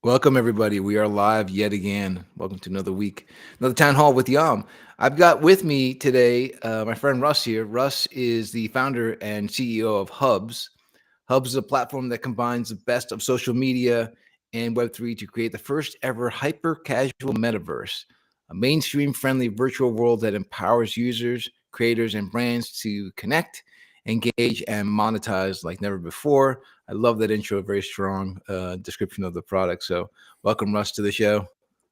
Welcome, everybody. We are live yet again. Welcome to another week, another town hall with YOM. I've got with me today my friend Russ here. Russ is the founder and CEO of Hubs. Hubs is a platform that combines the best of social media and Web3 to create the first ever hyper casual metaverse, a mainstream friendly virtual world that empowers users, creators, and brands to connect, engage, and monetize like never before. I love that intro, very strong description of the product. So, welcome, Russ, to the show.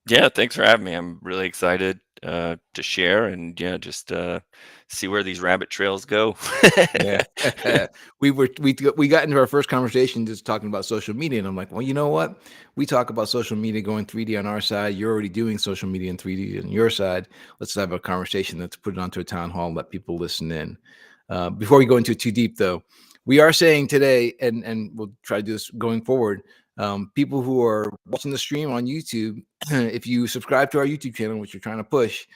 Yeah, thanks for having me. I'm really excited to share and just see where these rabbit trails go. Yeah, we got into our first conversation just talking about social media, and I'm like, well, you know what? We talk about social media going 3D on our side. You're already doing social media in 3D on your side. Let's have a conversation. Let's put it onto a town hall and let people listen in. Before we go into it too deep, though, we are saying today, and we'll try to do this going forward. People who are watching the stream on YouTube, if you subscribe to our YouTube channel, which you're trying to push,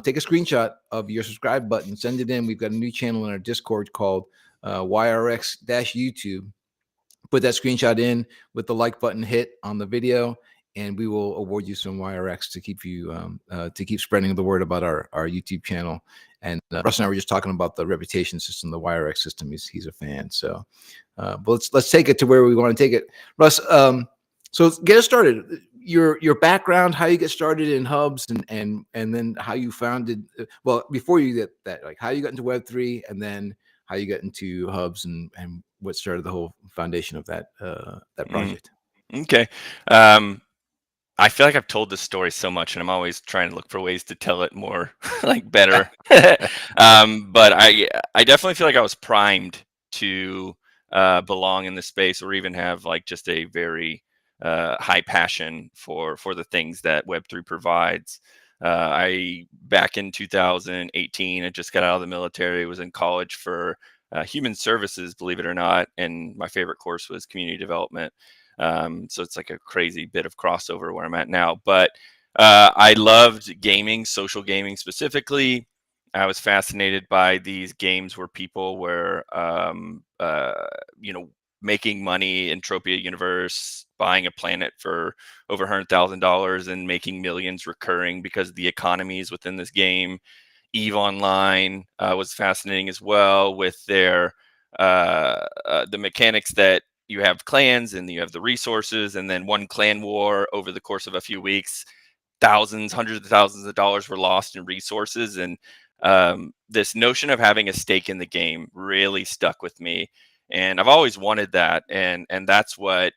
take a screenshot of your subscribe button, send it in. We've got a new channel in our Discord called YRX-YouTube. Put that screenshot in with the like button hit on the video, and we will award you some YRX to keep you to keep spreading the word about our YouTube channel. And Russ and I were just talking about the reputation system, the YRX system. He's a fan. So, but let's take it to where we want to take it, Russ. So get us started. Your background, how you get started in Hubs, and then how you founded. Well, before you get that, like how you got into Web3, and then how you got into Hubs, and what started the whole foundation of that Mm, project. okay. Um, I feel like I've told this story so much, and I'm always trying to look for ways to tell it more, like better. But I definitely feel like I was primed to belong in this space, or even have like just a very high passion for the things that Web3 provides. I back in 2018, I just got out of the military, was in college for human services, believe it or not, and my favorite course was community development. So it's like a crazy bit of crossover where I'm at now. But I loved gaming, social gaming specifically. I was fascinated by these games where people were, you know, making money, Entropia Universe, buying a planet for over $100,000 and making millions recurring because of the economies within this game. Eve Online was fascinating as well with their the mechanics that you have clans and you have the resources, and then one clan war over the course of a few weeks, thousands, hundreds of thousands of dollars were lost in resources. And this notion of having a stake in the game really stuck with me, and I've always wanted that, and that's what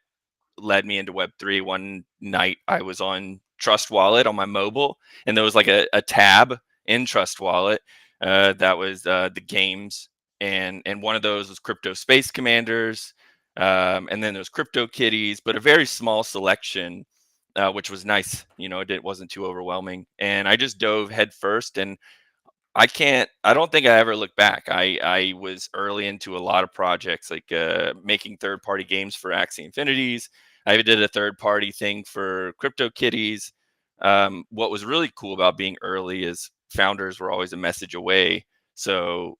led me into Web3. One night I was on Trust Wallet on my mobile, and there was like a tab in Trust Wallet that was the games, and one of those was Crypto Space Commanders, and then there's Crypto Kitties, but a very small selection, which was nice. You know, it wasn't too overwhelming, and I just dove headfirst, and I don't think I ever looked back. I was early into a lot of projects, like making third party games for Axie Infinities. I did a third party thing for Crypto Kitties. What was really cool about being early is founders were always a message away. So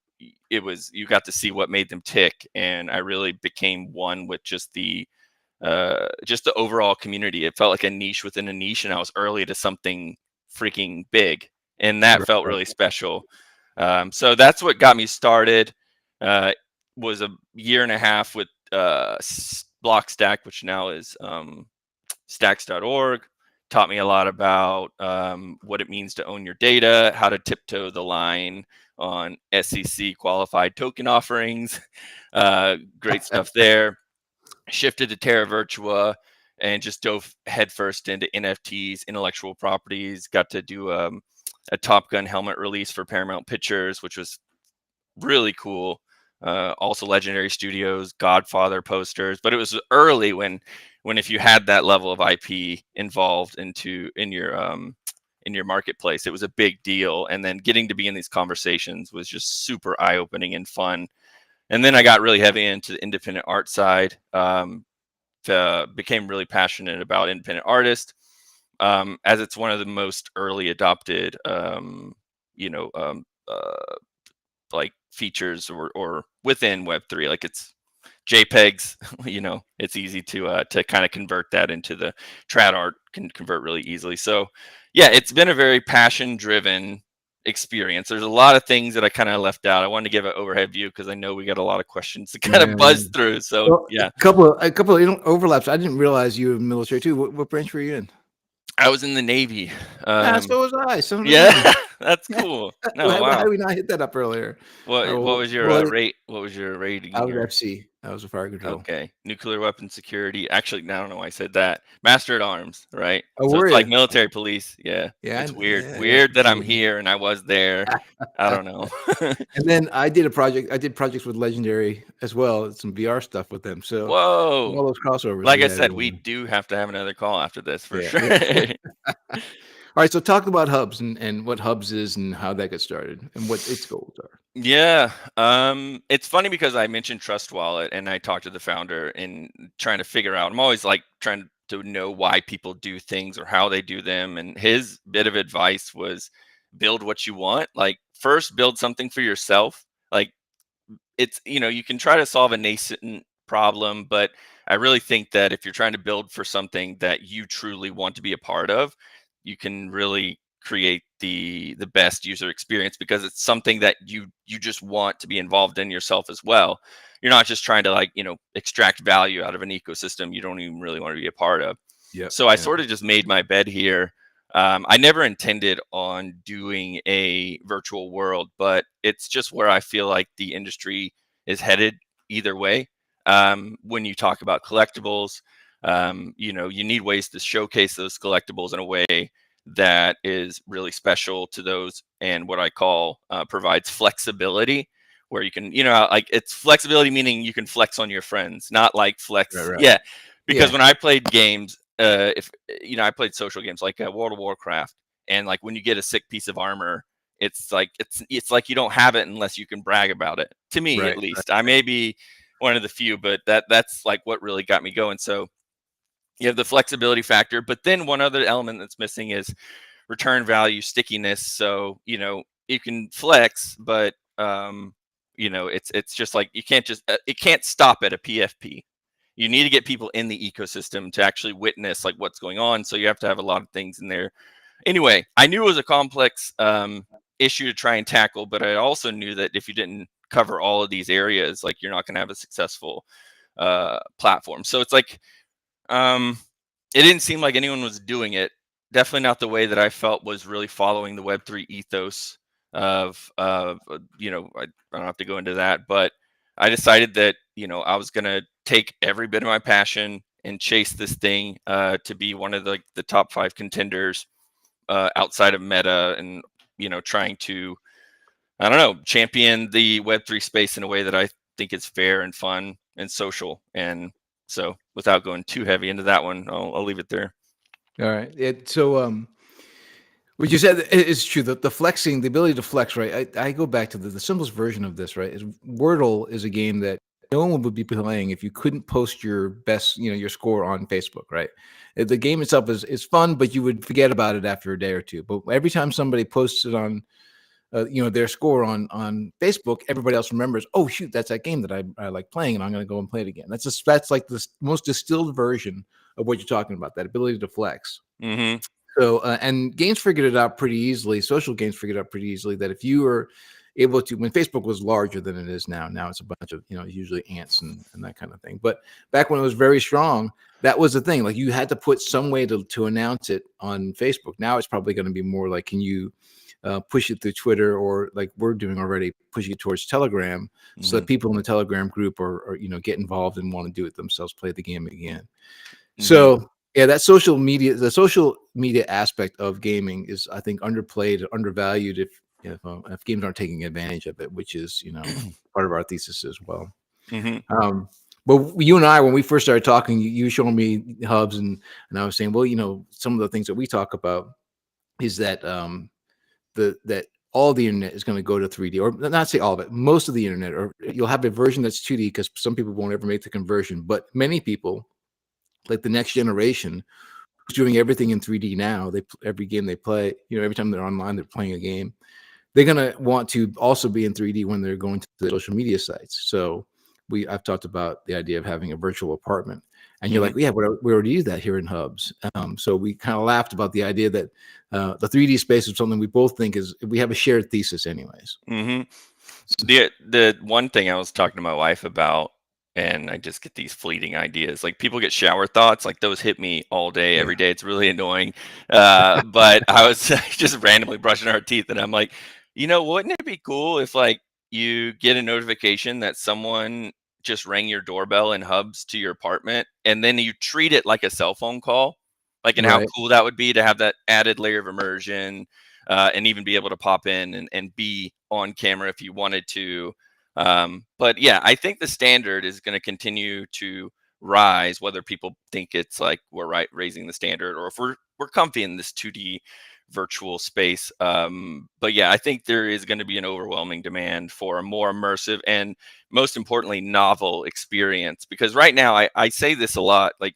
it was, you got to see what made them tick. And I really became one with just the overall community. It felt like a niche within a niche, and I was early to something freaking big, and that felt Right. really special. So that's what got me started. Uh, was a year and a half with Blockstack, which now is stacks.org. Taught me a lot about what it means to own your data, how to tiptoe the line on SEC qualified token offerings. Great stuff there. Shifted to Terra Virtua and just dove headfirst into NFTs, intellectual properties. Got to do a Top Gun helmet release for Paramount Pictures, which was really cool. Also, Legendary Studios, Godfather posters, but it was early when if you had that level of IP involved in your marketplace, it was a big deal. And then getting to be in these conversations was just super eye opening and fun. And then I got really heavy into the independent art side. Became really passionate about independent artists, as it's one of the most early adopted, you know, like features or within Web3. Like it's JPEGs, it's easy to kind of convert that into the trad art can convert really easily. So yeah, it's been a very passion driven experience. There's a lot of things that I kind of left out. I wanted to give an overhead view because I know we got a lot of questions to kind Yeah. of buzz through. So Well, yeah, a couple of overlaps. I didn't realize you were military too. What branch were you in? I was in the Navy. Yeah, so was I. So did Yeah, I. that's cool. No, How wow. did we not hit that up earlier? What was your Well, rate? What was your rating I in was your? FC. I was a fire control. Okay, nuclear weapon security. Actually, I don't know why I said that. Master at arms, right? Oh, So were it's like you? military police. Yeah, Yeah, it's weird. yeah, yeah. Weird that I'm here and I was there. I don't know. And then I did a project. I did projects with Legendary as well, some VR stuff with them. So Whoa. all those crossovers Like we I had said, going we on. do have to have another call after this for Yeah, sure. yeah. All right, so talk about hubs and what hubs is and how that got started and what its goals are. Yeah. It's funny because I mentioned Trust Wallet and I talked to the founder and trying to figure out, I'm always like trying to know why people do things or how they do them. And his bit of advice was build what you want. Like first build something for yourself. Like it's, you can try to solve a nascent problem, but I really think that if you're trying to build for something that you truly want to be a part of, you can really create the best user experience because it's something that you just want to be involved in yourself as well. You're not just trying to like, extract value out of an ecosystem you don't even really want to be a part of. Yep. So I Yeah. sort of just made my bed here. I never intended on doing a virtual world, but it's just where I feel like the industry is headed either way. When you talk about collectibles, you need ways to showcase those collectibles in a way that is really special to those and what I call provides flexibility where you can, like it's flexibility, meaning you can flex on your friends, not like Right. flex. Right. Yeah. Because Yeah. when I played games, if I played social games like World of Warcraft, and like when you get a sick piece of armor, it's like it's like you don't have it unless you can brag about it. To me, at Right. least, I may be one of the few, but that's like what really got me going. So you have the flexibility factor, but then one other element that's missing is return value stickiness. So you can flex, but it's just like you can't just it can't stop at a PFP. You need to get people in the ecosystem to actually witness like what's going on. So you have to have a lot of things in there. Anyway, I knew it was a complex issue to try and tackle, but I also knew that if you didn't cover all of these areas, like you're not going to have a successful platform. So it's like it didn't seem like anyone was doing it. Definitely not the way that I felt was really following the Web3 ethos I don't have to go into that, but I decided that, I was going to take every bit of my passion and chase this thing to be one of the top 5 contenders outside of Meta and, trying to, I don't know, champion the Web3 space in a way that I think is fair and fun and social. And so without going too heavy into that one, I'll leave it there. All right. What you said is true. The flexing, the ability to flex, right? I go back to the simplest version of this, right? Is Wordle is a game that no one would be playing if you couldn't post your best, your score on Facebook, right? The game itself is fun, but you would forget about it after a day or two. But every time somebody posts it on, their score on Facebook, everybody else remembers. Oh shoot, that's that game that I like playing, and I'm going to go and play it again. That's like the most distilled version of what you're talking about. That ability to flex. Mm-hmm. So, and games figured it out pretty easily. Social games figured out pretty easily that if you were able to, when Facebook was larger than it is now it's a bunch of, usually ants and that kind of thing. But back when it was very strong, that was the thing. Like you had to put some way to announce it on Facebook. Now it's probably going to be more like, can you push it through Twitter or like we're doing already, pushing it towards Telegram so Mm-hmm. that people in the Telegram group are get involved and want to do it themselves, play the game again. Mm-hmm. So yeah, the social media aspect of gaming is, I think, underplayed, undervalued if games aren't taking advantage of it, which is part of our thesis as well. Mm-hmm. But you and I, when we first started talking, you showed me hubs, and I was saying, well, some of the things that we talk about is that that all the internet is going to go to 3D, or not say all of it, most of the internet, or you'll have a version that's 2D because some people won't ever make the conversion, but many people, like the next generation, who's doing everything in 3D now. Every game they play, every time they're online, they're playing a game. They're gonna want to also be in 3D when they're going to the social media sites. So I've talked about the idea of having a virtual apartment, and you're Hmm. like, yeah, we already use that here in Hubs. So we kind of laughed about the idea that the 3D space is something we both think is, we have a shared thesis anyways. Hmm. The one thing I was talking to my wife about, and I just get these fleeting ideas. Like people get shower thoughts, like those hit me all day, Yeah. every day. It's really annoying. But I was just randomly brushing our teeth, and I'm like, wouldn't it be cool if like you get a notification that someone just rang your doorbell in Hubs to your apartment, and then you treat it like a cell phone call, like, and how Right. cool that would be to have that added layer of immersion, and even be able to pop in and be on camera if you wanted to. But yeah, I think the standard is going to continue to rise, whether people think it's like we're raising the standard, or if we're comfy in this 2D virtual space. But yeah, I think there is going to be an overwhelming demand for a more immersive and, most importantly, novel experience. Because right now, I say this a lot, like,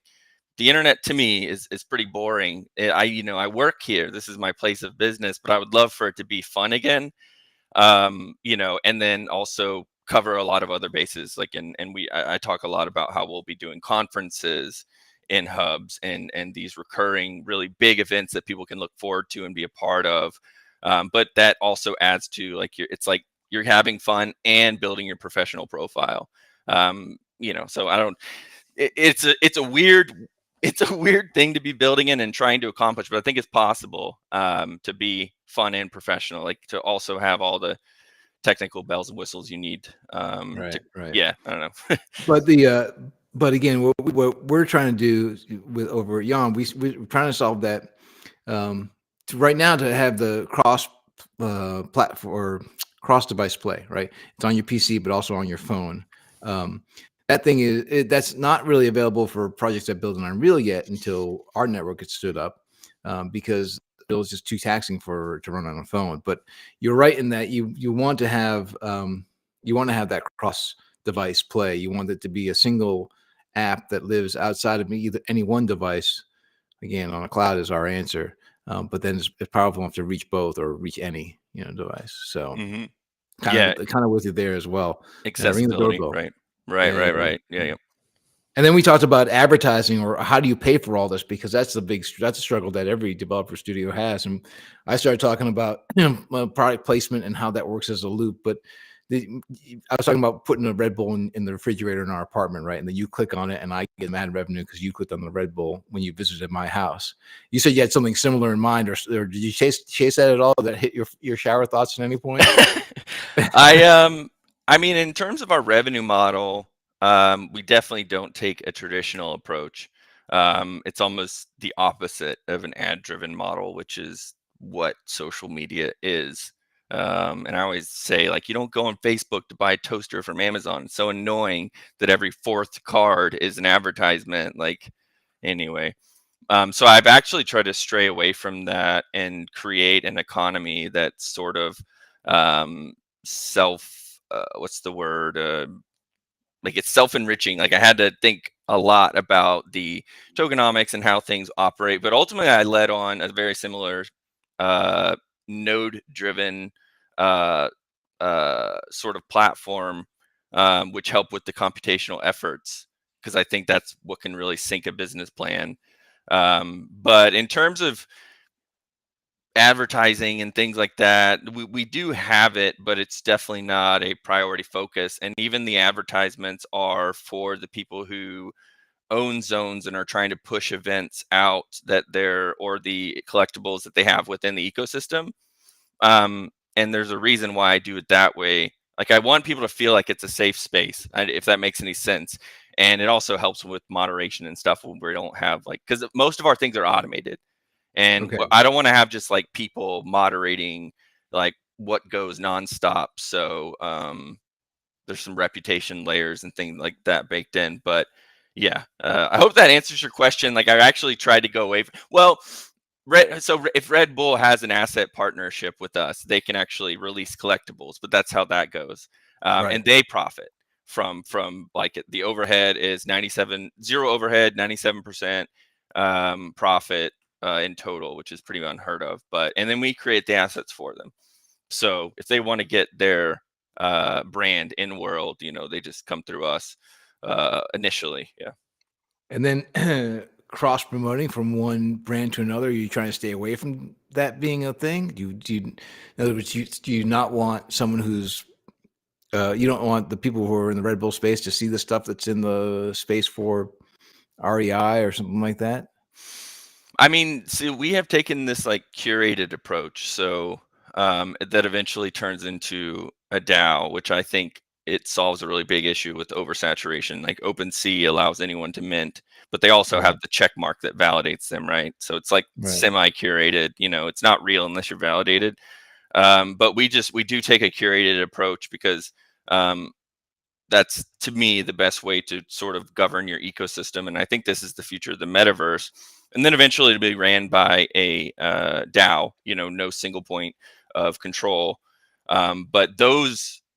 the internet to me is pretty boring. I work here. This is my place of business, but I would love for it to be fun again. And then also cover a lot of other bases. Like, I talk a lot about how we'll be doing conferences in Hubs, and these recurring really big events that people can look forward to and be a part of. But that also adds to, like, it's like you're having fun and building your professional profile. So I don't. It's a weird, it's a weird thing to be building in and trying to accomplish, but I think it's possible, to be fun and professional, like to also have all the technical bells and whistles you need, to, Right. Right. yeah, I don't know. But but again, what we're trying to do with over at YOM, we're trying to solve that, right now, to have the platform or cross device play, right? It's on your PC, but also on your phone. Um, that thing that's not really available for projects that build on Unreal yet until our network gets stood up, because Unreal is just too taxing to run on a phone. But you're right in that you want to have, that cross device play. You want it to be a single app that lives outside of either any one device. Again, on a cloud is our answer, but then it's powerful enough to reach both or reach any device. So Hmm. kind Yeah, of kind of with you there as well. Ring the accessibility, doorbell. right, right, Yeah, right, yeah, right, yeah, yeah. yeah. And then we talked about advertising, or how do you pay for all this, because that's a struggle that every developer studio has. And I started talking about product placement and how that works as a loop. But I was talking about putting a Red Bull in the refrigerator in our apartment, right? And then you click on it, and I get mad revenue because you clicked on the Red Bull when you visited my house. You said you had something similar in mind, or did you chase that at all? That hit your shower thoughts at any point? I um I mean, in terms of our revenue model, we definitely don't take a traditional approach. It's almost the opposite of an ad-driven model, which is what social media is. And I always say, like, you don't go on Facebook to buy a toaster from Amazon. It's so annoying that every fourth card is an advertisement. Like, anyway. So I've actually tried to stray away from that and create an economy that's sort of, self, what's the word? Like, it's self-enriching. Like, I had to think a lot about the tokenomics and how things operate, but ultimately I led on a very similar, uh, node-driven, uh, sort of platform, which help with the computational efforts, because I think that's what can really sink a business plan. But in terms of advertising and things like that, we do have it, but it's definitely not a priority focus. And even the advertisements are for the people who own zones and are trying to push events out, or the collectibles that they have within the ecosystem. And there's a reason why I do it that way. Like, I want people to feel like it's a safe space, if that makes any sense. And it also helps with moderation and stuff when we don't have, like, because most of our things are automated, and Okay. I don't want to have just like people moderating like what goes nonstop. So there's some reputation layers and things like that baked in. But yeah, I hope that answers your question. Like, I actually tried to go away well, if Red Bull has an asset partnership with us, they can actually release collectibles, but that's how that goes. Right. And they profit from like, the overhead is 97 zero overhead, 97% profit, in total, which is pretty unheard of. But and then we create the assets for them. So if they want to get their brand in world. They just come through us initially. Yeah. And then cross promoting from one brand to another, are you trying to stay away from that being a thing? In other words, do you not want someone who's you don't want the people who are in the Red Bull space to see the stuff that's in the space for REI or something like that? I mean, see, we have taken this like curated approach, so that eventually turns into a DAO, which I think it solves a really big issue with oversaturation. Like OpenSea allows anyone to mint, but they also Right, have the check mark that validates them, right? So it's like right, semi-curated. It's not real unless you're validated. But we do take a curated approach because um, that's, to me, the best way to sort of govern your ecosystem. And I think this is the future of the metaverse. And then eventually to be ran by a DAO, no single point of control.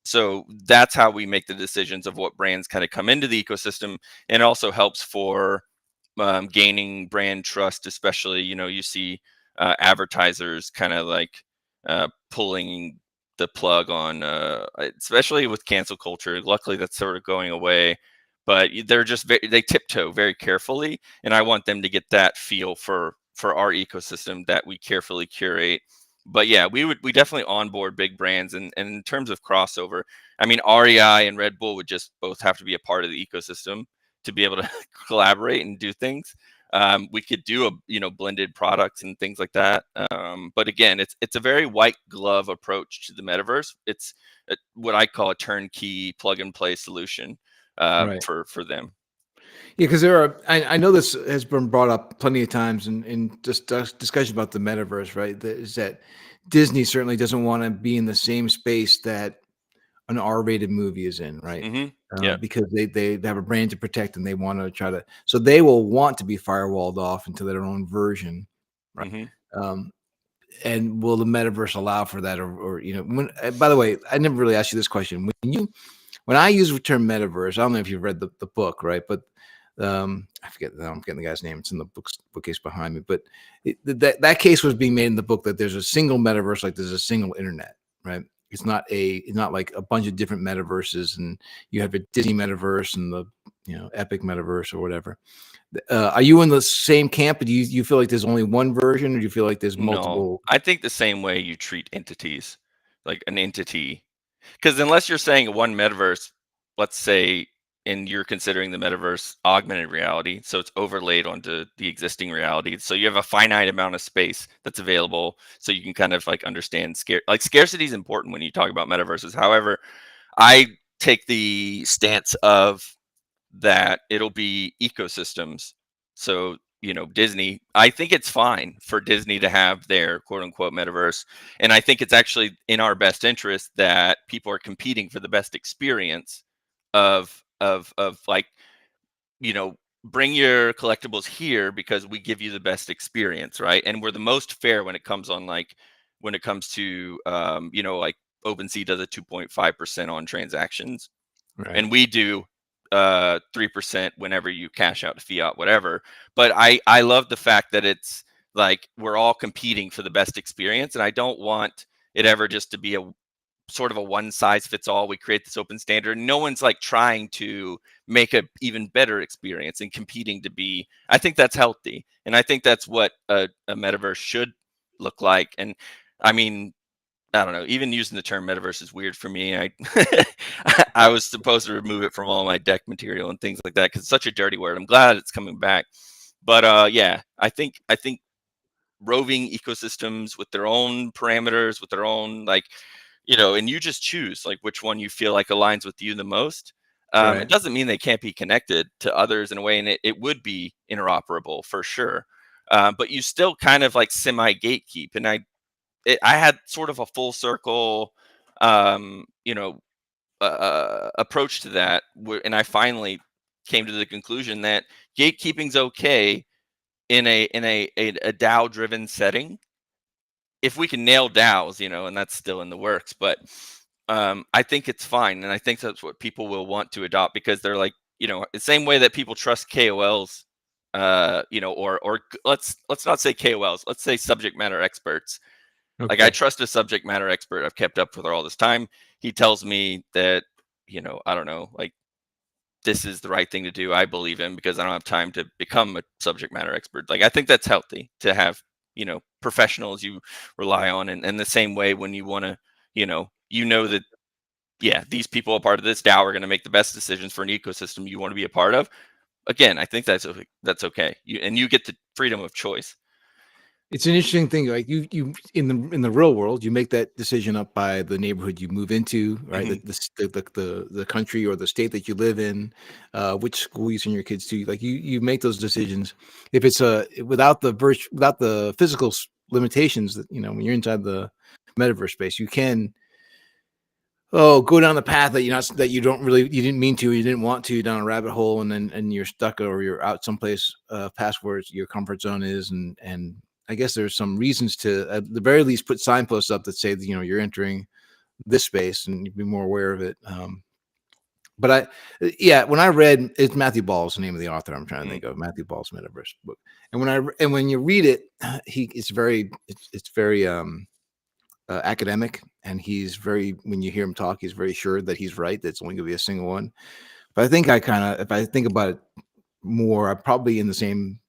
So that's how we make the decisions of what brands kind of come into the ecosystem, and also helps for gaining brand trust. Especially, you see advertisers kind of like pulling the plug on, especially with cancel culture. Luckily, that's sort of going away, but they're just they tiptoe very carefully, and I want them to get that feel for our ecosystem that we carefully curate. But yeah, we definitely onboard big brands, and in terms of crossover, I mean, REI and Red Bull would just both have to be a part of the ecosystem to be able to collaborate and do things. We could do blended products and things like that. But again, it's a very white glove approach to the metaverse. It's what I call a turnkey plug and play solution right. for them. Yeah, because I know this has been brought up plenty of times in just discussion about the metaverse, right? That is that Disney certainly doesn't want to be in the same space that an R-rated movie is in, right? Yeah. Because they have a brand to protect and they want to try to, so they will want to be firewalled off into their own version, right? hmm Um, and will the metaverse allow for that, or when? By the way, I never really asked you this question. When I use the term metaverse, I don't know if you've read the book, right? But I forget. I'm getting the guy's name. It's in the bookcase behind me. But that case was being made in the book that there's a single metaverse, like there's a single internet, right? It's not like a bunch of different metaverses, and you have a Disney metaverse and the Epic metaverse or whatever. Are you in the same camp? Do you feel like there's only one version, or do you feel like there's No, multiple? I think the same way you treat entities, like an entity. Because unless you're saying one metaverse, let's say, and you're considering the metaverse augmented reality, so it's overlaid onto the existing reality. So you have a finite amount of space that's available, so you can kind of like understand scarcity is important when you talk about metaverses. However, I take the stance of that it'll be ecosystems. So, Disney, I think it's fine for Disney to have their quote unquote metaverse. And I think it's actually in our best interest that people are competing for the best experience of like, you know, bring your collectibles here because we give you the best experience, right? And we're the most fair when it comes on when it comes to like OpenSea does a 2.5% on transactions, Right, and we do 3% whenever you cash out to fiat, whatever. But I love the fact that it's like we're all competing for the best experience, and I don't want it ever just to be a sort of a one size fits all. We create this open standard. No one's like trying to make a even better experience and competing to be. I think that's healthy, and I think that's what a metaverse should look like. And I mean, I don't know. Even using the term metaverse is weird for me. I was supposed to remove it from all my deck material and things like that because it's such a dirty word. I'm glad it's coming back. But yeah, I think roving ecosystems with their own parameters, with their own like, and you just choose like which one you feel like aligns with you the most. It right, doesn't mean they can't be connected to others in a way, and it would be interoperable for sure. But you still kind of like semi gatekeep, and I had sort of a full circle, um, you know, approach to that, and I finally came to the conclusion that gatekeeping's okay in a DAO driven setting if we can nail DAOs, and that's still in the works. But I think it's fine, and I think that's what people will want to adopt because they're like, the same way that people trust KOLs, or let's not say KOLs, let's say subject matter experts. Like, I Okay. trust a subject matter expert I've kept up with her all this time. He tells me that, I don't know, like, this is the right thing to do. I believe him because I don't have time to become a subject matter expert. Like, I think that's healthy to have, professionals you rely on. And the same way when you want to, that, yeah, these people are part of this DAO are going to make the best decisions for an ecosystem you want to be a part of. Again, I think that's okay. You get the freedom of choice. It's an interesting thing. Like you in the real world, you make that decision up by the neighborhood you move into, right? Mhm. The country or the state that you live in, which school you send your kids to. Like you make those decisions. If it's without without the physical limitations that when you're inside the metaverse space, you can go down the path that you don't really you didn't mean to, you didn't want to, down a rabbit hole, and you're stuck, or you're out someplace past where your comfort zone is, and I guess there's some reasons to at the very least put signposts up that say you're entering this space and you'd be more aware of it. But yeah, when I read, it's Matthew Ball's the name of the author I'm trying to Mm. think of, Matthew Ball's Metaverse book, and when you read it, it's very academic, and he's very, when you hear him talk, he's very sure that he's right, that's only going to be a single one. But I think if I think about it more, I'm probably in the same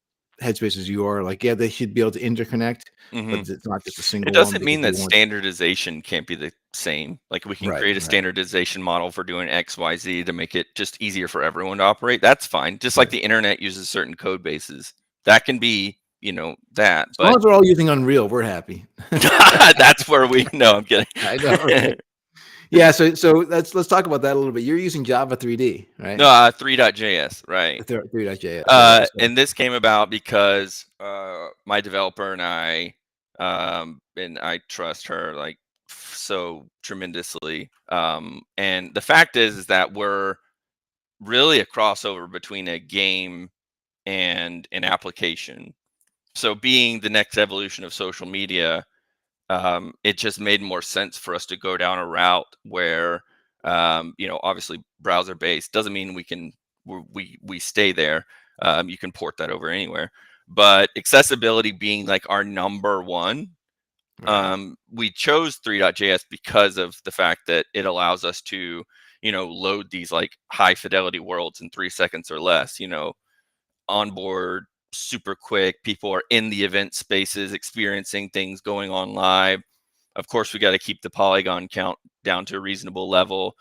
headspace as you are. Like, yeah, they should be able to interconnect, Mhm. but it's not just a It single one, doesn't because mean they that want. standardization can't be the same. Like, we can Right, create a right, standardization model for doing X, Y, Z to make it just easier for everyone to operate. That's fine. Just like right. the internet uses certain code bases. That can be, that. As long But as we're all using Unreal, we're happy. that's where we no, I'm kidding. I know, right? Yeah, so let's talk about that a little bit. You're using Java 3D, right? No, 3.js, right. 3.js, right? So, And this came about because my developer and I trust her like so tremendously. And the fact is that we're really a crossover between a game and an application. So being the next evolution of social media, it just made more sense for us to go down a route where, obviously browser based doesn't mean we stay there. You can port that over anywhere, but accessibility being like our number one. right. We chose 3.js because of the fact that it allows us to, load these like high fidelity worlds in 3 seconds or less. Onboard super quick. People are in the event spaces, experiencing things going on live. Of course, we got to keep the polygon count down to a reasonable level.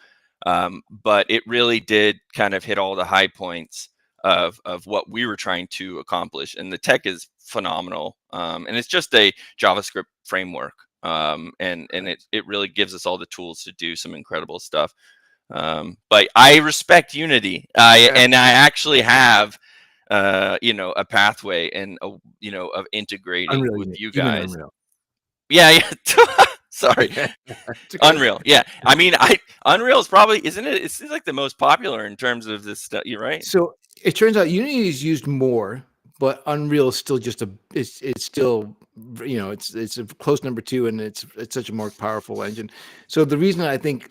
But it really did kind of hit all the high points of what we were trying to accomplish. And the tech is phenomenal. And it's just a JavaScript framework. And it really gives us all the tools to do some incredible stuff. But I respect Unity. And I actually have a pathway and of integrating Unreal, with you you mean guys. Unreal. Yeah, yeah. Sorry. It's okay. Unreal. Yeah. I mean, Unreal is probably, isn't it? It's like the most popular in terms of this stuff. You're right. So it turns out Unity is used more, but Unreal is still it's still, it's a close number two, and it's such a more powerful engine. So the reason I think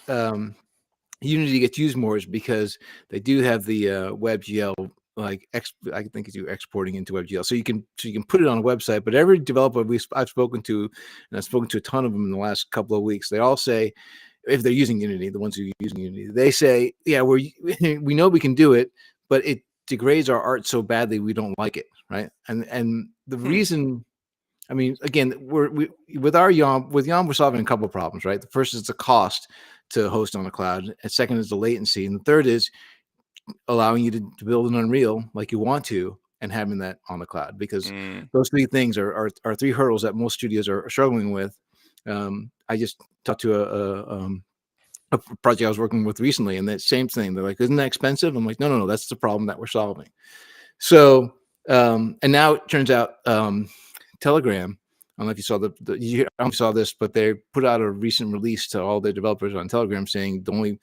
Unity gets used more is because they do have the WebGL, like I think it's you exporting into WebGL, so you can put it on a website. But every developer I've spoken to, and I've spoken to a ton of them in the last couple of weeks, they all say, if they're using Unity, the ones who are using Unity, they say, yeah, we know we can do it, but it degrades our art so badly we don't like it, right? And the Hmm. reason, I mean, again, with our YOM, we're solving a couple of problems, right? The first is the cost to host on the cloud, and second is the latency, and the third is allowing you to build an Unreal like you want to, and having that on the cloud, because Mm, those three things are three hurdles that most studios are struggling with. I just talked to a project I was working with recently, and that same thing. They're like, "Isn't that expensive?" I'm like, "No, no, no. That's the problem that we're solving." So, and now it turns out, Telegram. I don't know if you saw I don't know if you saw this, but they put out a recent release to all their developers on Telegram saying the only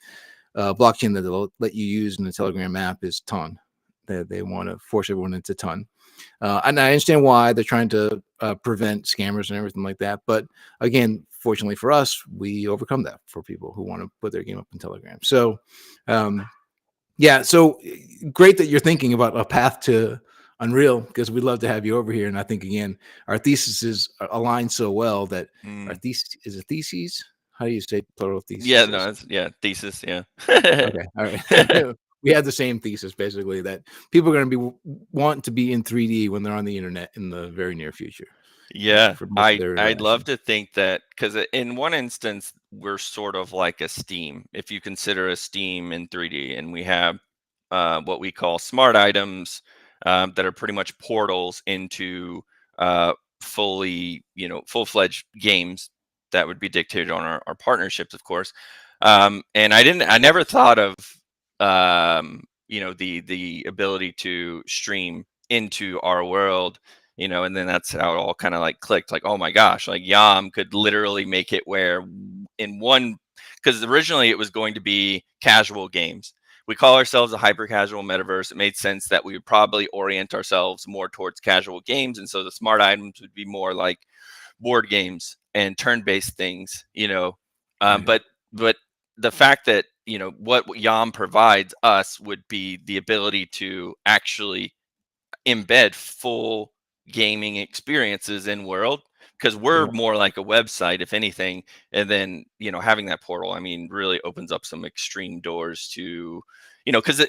blockchain that they'll let you use in the Telegram app is Ton. They want to force everyone into Ton. And I understand why they're trying to prevent scammers and everything like that. But again, fortunately for us, we overcome that for people who want to put their game up in Telegram. So, yeah, so great that you're thinking about a path to unreal, because we'd love to have you over here. And I think, again, our theses align so well that our Mm. thesis is a theses. How do you say plural Yeah, theses? no, it's, yeah, thesis, yeah. Okay, all right. We have the same thesis, basically, that people are going to be want to be in 3D when they're on the internet in the very near future, Yeah, for most of their I'd love interactions. to think that because in one instance we're sort of like a Steam, if you consider a Steam in 3D, and we have what we call smart items that are pretty much portals into uh, fully, full-fledged games that would be dictated on our partnerships, of course. And I never thought of the ability to stream into our world, and then that's how it all kind of like clicked. Like, oh my gosh, like YOM could literally make it where in one, because originally it was going to be casual games. We call ourselves a hyper casual metaverse. It made sense that we would probably orient ourselves more towards casual games. And so the smart items would be more like board games and turn-based things, Right, but the fact that, what YOM provides us would be the ability to actually embed full gaming experiences in world, because we're yeah, more like a website if anything. And then, having that portal, I mean, really opens up some extreme doors to, because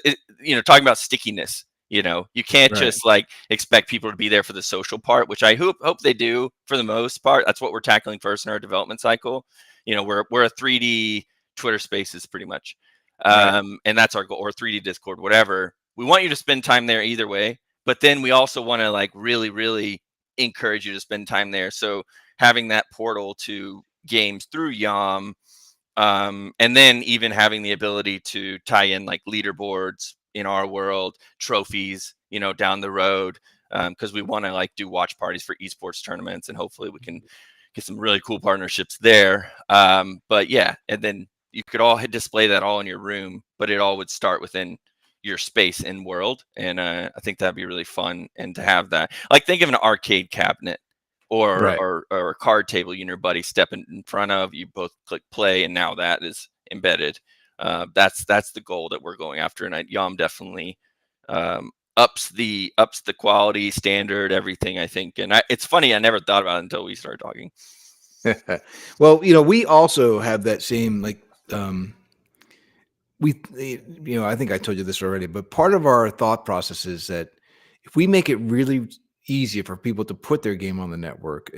talking about stickiness, you can't right, just like expect people to be there for the social part, which I hope they do for the most part. That's what we're tackling first in our development cycle. We're a 3D Twitter Spaces pretty much, right, and that's our goal, or 3D Discord, whatever. We want you to spend time there either way, but then we also want to like really, really encourage you to spend time there. So having that portal to games through YOM, and then even having the ability to tie in like leaderboards in our world, trophies, down the road, because we want to like do watch parties for esports tournaments, and hopefully we can get some really cool partnerships there. But yeah, and then you could all display that all in your room, but it all would start within your space and world. And I think that'd be really fun. And to have that, like, think of an arcade cabinet or right. a card table you and your buddy step in front of, you both click play, and now that is embedded. That's the goal that we're going after, and YOM definitely ups the quality standard, everything, I think. And it's funny, I never thought about it until we started talking. Well, we also have that same, like, um, I think I told you this already, but part of our thought process is that if we make it really easy for people to put their game on the network,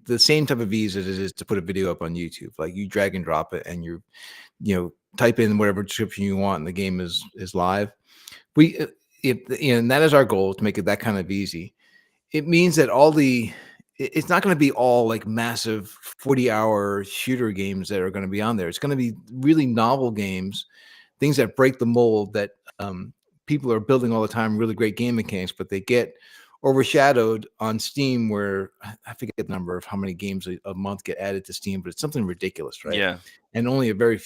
the same type of ease as it is to put a video up on YouTube, like you drag and drop it and type in whatever description you want and the game is live. We, if, and that is our goal, to make it that kind of easy. It means that it's not going to be all like massive 40-hour shooter games that are going to be on there. It's going to be really novel games, things that break the mold, that people are building all the time, really great game mechanics, but they get overshadowed on Steam, where I forget the number of how many games a month get added to Steam, but it's something ridiculous, right? Yeah, And only a very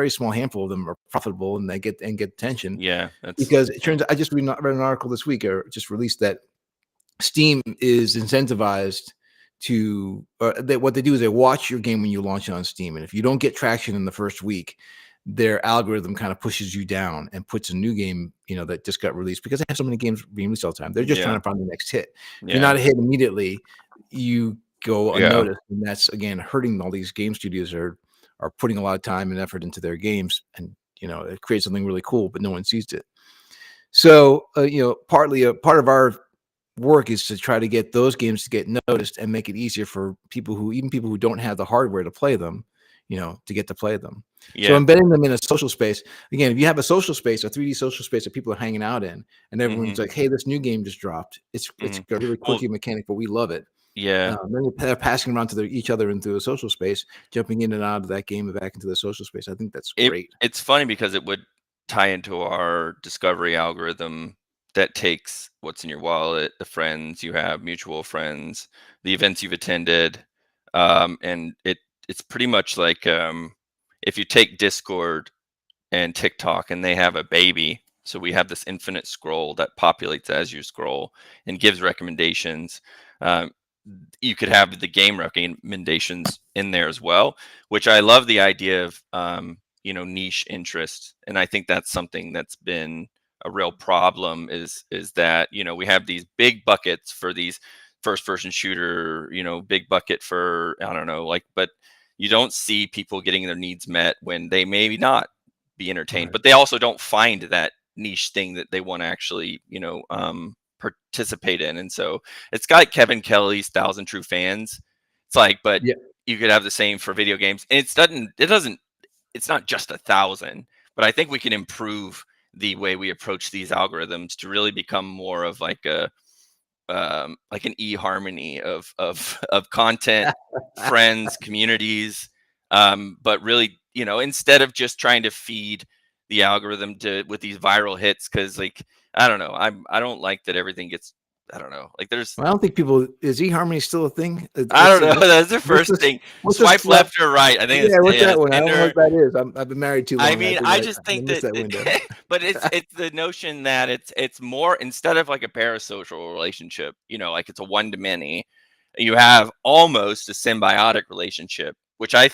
small handful of them are profitable, and they get attention, yeah, that's because it turns out, I just read an article this week, or just released, that Steam is incentivized to, that what they do is they watch your game when you launch it on Steam, and if you don't get traction in the first week, their algorithm kind of pushes you down and puts a new game, that just got released, because they have so many games being released all the time. They're just trying yeah, to find the next hit. If you're yeah, not a hit immediately, you go yeah, unnoticed, and that's, again, hurting all these game studios are putting a lot of time and effort into their games, and it creates something really cool, but no one sees it. So, partly a part of our work is to try to get those games to get noticed and make it easier for even people who don't have the hardware to play them, to get to play them. So yeah. embedding them in a social space, again, if you have a social space, a 3D social space that people are hanging out in, and Hmm. everyone's like, "Hey, this new game just dropped. It's Hmm. a really Well, quirky mechanic, but we love it." yeah. Then they're passing around to each other into a social space, jumping in and out of that game and back into the social space. I think that's great. It's funny because it would tie into our discovery algorithm that takes what's in your wallet, the friends you have, mutual friends, the events you've attended, and it's pretty much like, if you take Discord and TikTok and they have a baby. So we have this infinite scroll that populates as you scroll and gives recommendations. Um, you could have the game recommendations in there as well, which I love the idea of, niche interest. And I think that's something that's been a real problem is that, you know, we have these big buckets for these first person shooter, you know, big bucket for, I don't know, like, but you don't see people getting their needs met when they maybe not be entertained, Right. but they also don't find that niche thing that they want to actually, you know, participate in. And so it's got like Kevin Kelly's Thousand True Fans. It's like, but Yeah. you could have the same for video games. And it doesn't, it's not just 1,000, but I think we can improve the way we approach these algorithms to really become more of like an e-harmony of content, friends, communities, but really, you know, instead of just trying to feed the algorithm to with these viral hits, because like I don't know, I don't like that everything gets, I don't know, like there's, Well, I don't think people is eHarmony still a thing? I don't know, that's the What's first this thing. what's this Swipe flat left or right. I think it's, yeah, what's yeah, that it's one? I don't know Tinder. what that is. I've been married too I long. I mean, think I just I think missed that, that window. but it's the notion that it's more, instead of like a parasocial relationship, you know, like it's a one to many, you have almost a symbiotic relationship, which I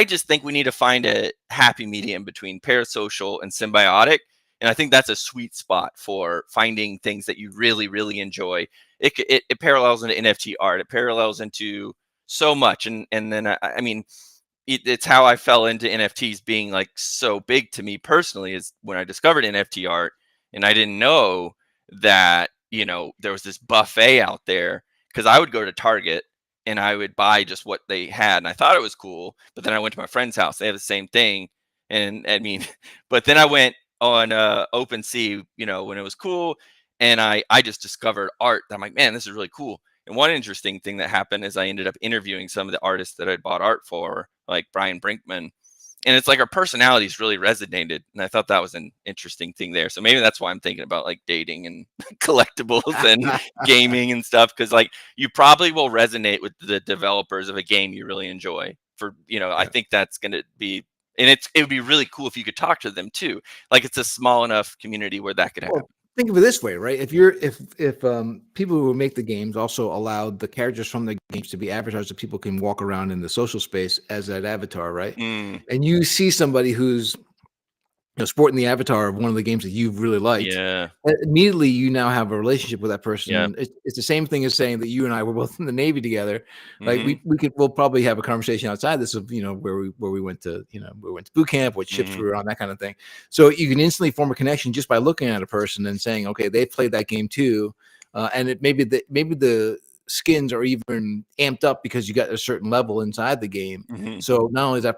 just think we need to find a happy medium between parasocial and symbiotic. And I think that's a sweet spot for finding things that you really, really enjoy. It parallels into NFT art. It parallels into so much. And then I mean, it's how I fell into NFTs being like so big to me personally, is when I discovered NFT art, and I didn't know that, you know, there was this buffet out there, because I would go to Target and I would buy just what they had and I thought it was cool, but then I went to my friend's house, they have the same thing, and I mean, but then I went on OpenSea, you know, when it was cool, and I just discovered art that I'm like, man, this is really cool. And one interesting thing that happened is I ended up interviewing some of the artists that I'd bought art for, like Brian Brinkman. And it's like our personalities really resonated. And I thought that was an interesting thing there. So maybe that's why I'm thinking about like dating and collectibles and gaming and stuff. Cause like you probably will resonate with the developers of a game you really enjoy. For, you know, I Yeah. think that's going to be, and it would be really cool if you could talk to them too. Like it's a small enough community where that could happen. Well, think of it this way, right? If people who make the games also allowed the characters from the games to be avatars that people can walk around in the social space as that avatar, right? Mm, And you see somebody who's sporting the avatar of one of the games that you've really liked, yeah. immediately you now have a relationship with that Yeah. person. It's the same thing as saying that you and I were both in the Navy together. Like Mm-hmm. we'll probably have a conversation outside this of where we went to boot camp, what ships Mm-hmm. we were on, that kind of thing. So you can instantly form a connection just by looking at a person and saying, okay, they played that game too, and it maybe the skins are even amped up because you got a certain level inside the game. Mm-hmm. So not only do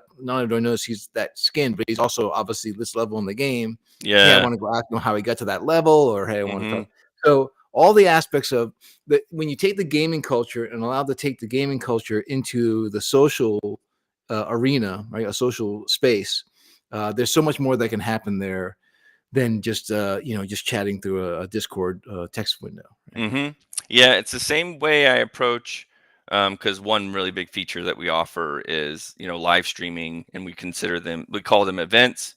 I notice he's that skin, but he's also obviously this level in the game. Hey, I Yeah. want to go ask him how he got to that level, or hey, I want to Mm-hmm. talk. So all the aspects of the when you take the gaming culture and allow to take the gaming culture into the social arena, right, a social space, there's so much more that can happen there than just just chatting through a Discord text window. Right? Mm-hmm. Yeah, it's the same way I approach, because one really big feature that we offer is, you know, live streaming, and we call them events.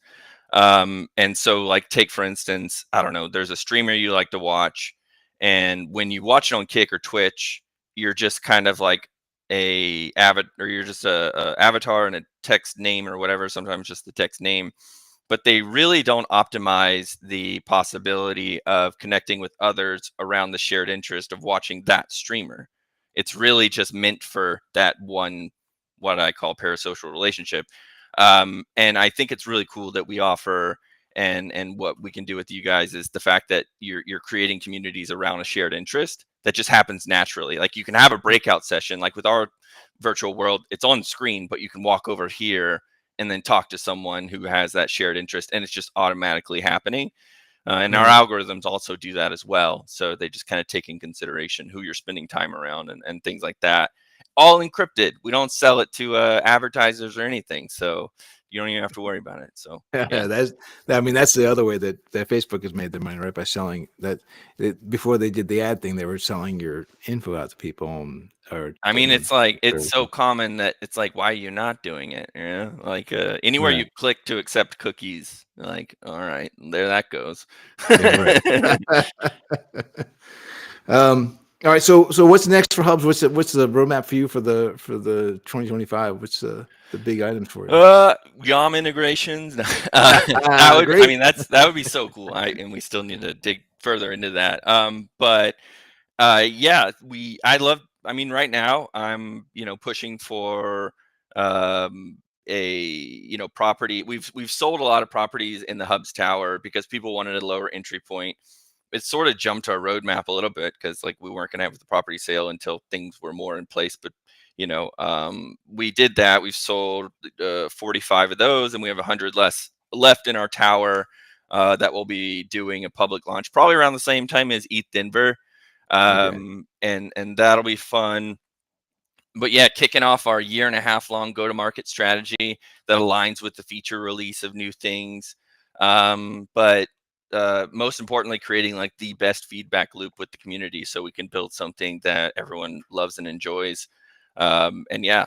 And so like take for instance, I don't know, there's a streamer you like to watch, and when you watch it on Kick or Twitch, you're just kind of like or you're just a avatar and a text name or whatever, sometimes just the text name, but they really don't optimize the possibility of connecting with others around the shared interest of watching that streamer. It's really just meant for that one, what I call parasocial relationship. And I think it's really cool that we offer, and what we can do with you guys is the fact that you're creating communities around a shared interest that just happens naturally. Like you can have a breakout session, like with our virtual world, it's on screen, but you can walk over here and then talk to someone who has that shared interest, and it's just automatically happening. And our Right. algorithms also do that as well, so they just kind of take in consideration who you're spending time around, and things like that, all encrypted. We don't sell it to advertisers or anything, so you don't even have to worry about it. So yeah. I mean, that's the other way that Facebook has made their money, right? By selling that. Before they did the ad thing, they were selling your info out to people, or I mean, it's like it's so services. common that it's like, why are you not doing it? You know, like anywhere Right. you click to accept cookies, like, all right, there that goes. Yeah. Right. um. All right. So what's next for Hubs? What's the roadmap for you for the 2025? What's the big items for you? YOM integrations. That would, I Great. mean, that would be so cool. And we still need to dig further into that. But yeah, I mean, right now I'm, pushing for a, property. We've sold a lot of properties in the Hubs Tower because people wanted a lower entry point. It sort of jumped our roadmap a little bit because like we weren't going to have the property sale until things were more in place. But we did that. We've sold 45 of those, and we have 100 less left in our tower that we'll be doing a public launch probably around the same time as ETH Denver, Okay. and that'll be fun. But yeah, kicking off our 1.5 year long go-to-market strategy that aligns with the feature release of new things. But most importantly, creating like the best feedback loop with the community so we can build something that everyone loves and enjoys. And yeah,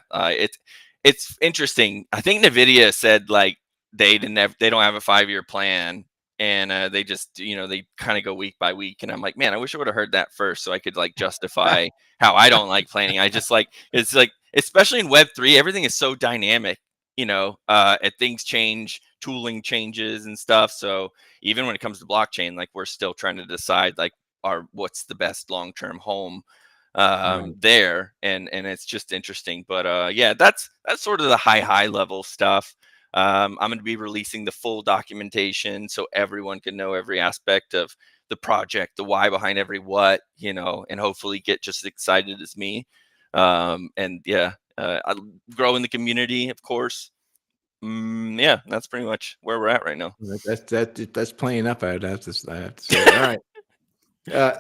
it's interesting. I think NVIDIA said like they don't have a 5 year plan, and they just they kind of go week by week. And I'm like, man, I wish I would have heard that first so I could like justify how I don't like planning. I just like, it's like, especially in Web3, everything is so dynamic, and things change, tooling changes and stuff. So even when it comes to blockchain, like we're still trying to decide like what's the best long-term home Right. there. And it's just interesting. But yeah, that's sort of the high level stuff. I'm going to be releasing the full documentation so everyone can know every aspect of the project, the why behind every what, and hopefully get just as excited as me. And yeah, I'll grow in the community, of course. Yeah, that's pretty much where we're at right now. That's playing up. I have to say. All right.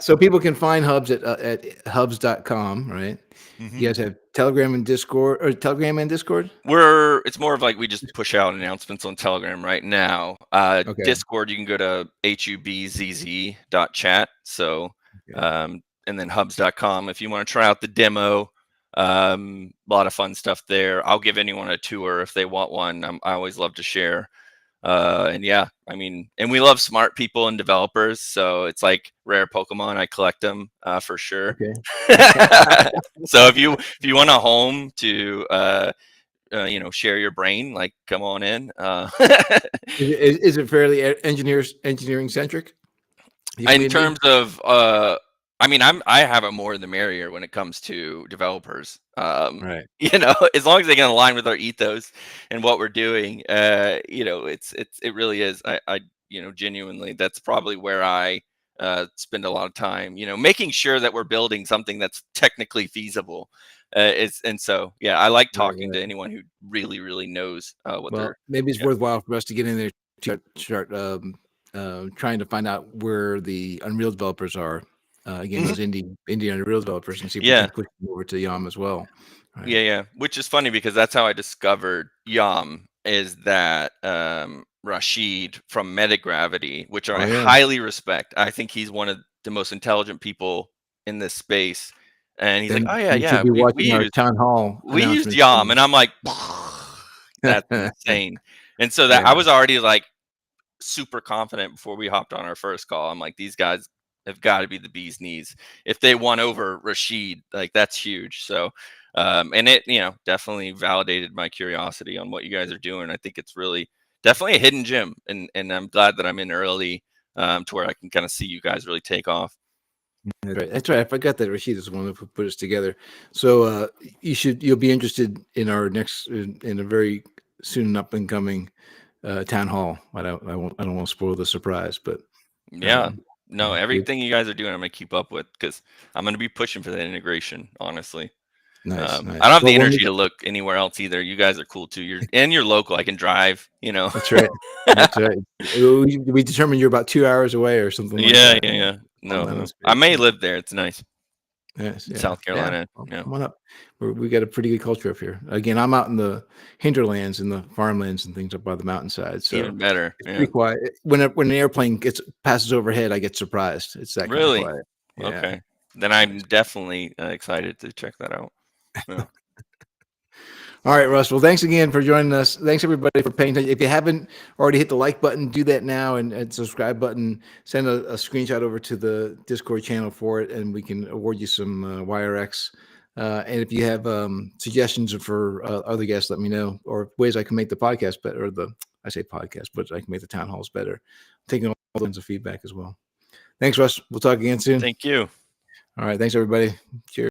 So people can find Hubs at hubs.com, right? Hmm. You guys have Telegram and Discord, or Telegram and Discord? It's more of like we just push out announcements on Telegram right now. Okay. Discord, you can go to hubzz.chat. So, Okay. and then hubs.com if you want to try out the demo. A lot of fun stuff there. I'll give anyone a tour if they want one. I always love to share. And yeah, I mean, and we love smart people and developers. So it's like rare Pokemon. I collect them for sure. Okay. So if you want a home to share your brain, like come on in. Is it fairly engineering centric? The In community? terms of I mean, I have a more the merrier when it comes to developers. Right. As long as they can align with our ethos and what we're doing, it really is. I genuinely, that's probably where I spend a lot of time, making sure that we're building something that's technically feasible. And so yeah, I like Right. talking to Right. anyone who really, really knows what Well, they're. maybe it's Yeah. worthwhile for us to get in there to start trying to find out where the Unreal developers are. Again, Mhm. those indie Unreal developers, and see if we can Yeah. push them over to YOM as well. Right. Yeah, yeah. Which is funny because that's how I discovered Yum, is that Rashid from Metagravity, which Oh I yeah. highly respect. I think he's one of the most intelligent people in this space. And he's like, Then "Oh yeah, you should yeah, be we watching our used town hall we used announcements. Yum." And I'm like, "That's insane." And so that I Yeah. was already like super confident before we hopped on our first call. I'm like, these guys have got to be the bee's knees. If they won over Rashid, like that's huge. So, and it, definitely validated my curiosity on what you guys are doing. I think it's really definitely a hidden gem, and I'm glad that I'm in early, to where I can kind of see you guys really take off. That's right. That's right. I forgot that Rashid is the one who put us together. So you'll be interested in our next in a very soon up and coming town hall. I don't want to spoil the surprise, but Yeah. um, No, yeah, we everything you guys are doing, I'm gonna keep up with because I'm gonna be pushing for that integration. Honestly. nice, I nice. don't have Well, the when we energy to look anywhere else either. You guys are cool too. You're local. I can drive, that's right, that's right. We determined you're about 2 hours away or something like Yeah, that. yeah, yeah. All No, down the no. I street. may Yeah. live there. It's nice. Yes, yeah, South yeah. Carolina. Well, Yeah. come on up. We got a pretty good culture up here. Again, I'm out in the hinterlands and the farmlands and things up by the mountainside, so Even better. it's Yeah. pretty quiet. When an airplane passes overhead, I get surprised. It's that kind of Really? quiet. Yeah. Okay. Then I'm definitely excited to check that out. Yeah. All right, Russ. Well, thanks again for joining us. Thanks everybody for paying attention. If you haven't already hit the like button, do that now, and subscribe button. Send a screenshot over to the Discord channel for it, and we can award you some YRX. And if you have suggestions for other guests, let me know, or ways I can make the podcast better, or I say podcast, but I can make the town halls better. I'm taking all kinds of feedback as well. Thanks, Russ. We'll talk again soon. Thank you. All right. Thanks, everybody. Cheers.